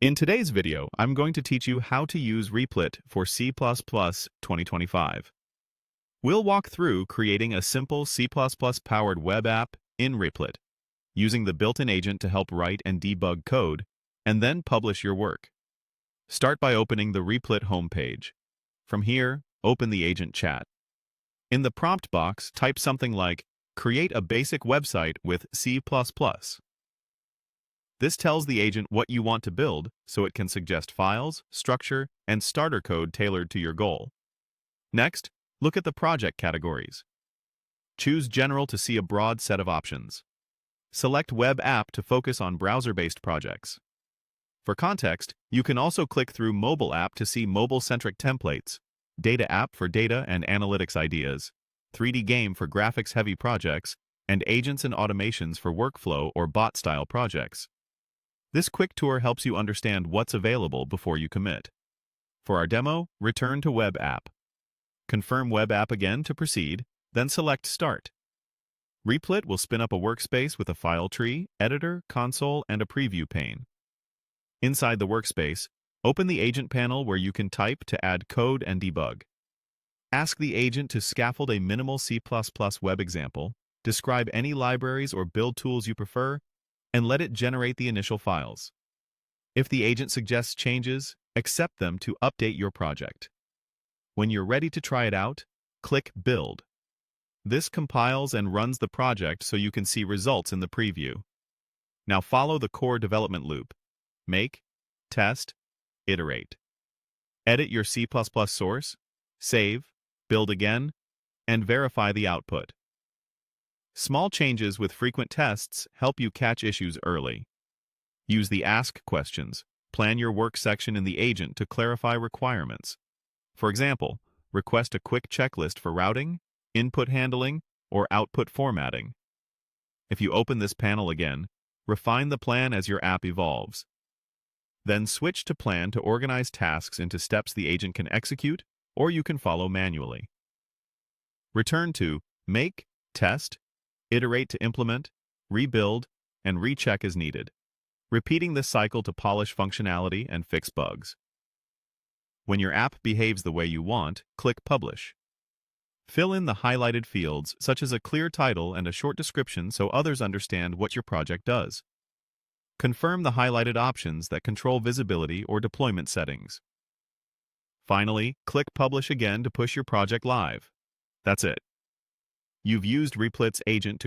In today's video, I'm going to teach you how to use Replit for C++ 2025. We'll walk through creating a simple C++-powered web app in Replit, using the built-in agent to help write and debug code, and then publish your work. Start by opening the Replit homepage. From here, open the agent chat. In the prompt box, type something like, "Create a basic website with C++." This tells the agent what you want to build, so it can suggest files, structure, and starter code tailored to your goal. Next, look at the project categories. Choose General to see a broad set of options. Select Web App to focus on browser-based projects. For context, you can also click through Mobile App to see mobile-centric templates, Data App for data and analytics ideas, 3D Game for graphics-heavy projects, and Agents and Automations for workflow or bot-style projects. This quick tour helps you understand what's available before you commit. For our demo, return to Web App. Confirm Web App again to proceed, then select Start. Replit will spin up a workspace with a file tree, editor, console, and a preview pane. Inside the workspace, open the agent panel where you can type to add code and debug. Ask the agent to scaffold a minimal C++ web example, describe any libraries or build tools you prefer, and let it generate the initial files. If the agent suggests changes, accept them to update your project. When you're ready to try it out, click Build. This compiles and runs the project so you can see results in the preview. Now follow the core development loop. Make, test, iterate. Edit your C++ source, save, build again, and verify the output. Small changes with frequent tests help you catch issues early. Use the Ask questions. Plan your work section in the agent to clarify requirements. For example, request a quick checklist for routing, input handling, or output formatting. If you open this panel again, refine the plan as your app evolves. Then switch to Plan to organize tasks into steps the agent can execute, or you can follow manually. Return to Make, Test, Iterate to implement, rebuild, and recheck as needed, repeating this cycle to polish functionality and fix bugs. When your app behaves the way you want, click Publish. Fill in the highlighted fields, such as a clear title and a short description so others understand what your project does. Confirm the highlighted options that control visibility or deployment settings. Finally, click Publish again to push your project live. That's it. You've used Replit's agent to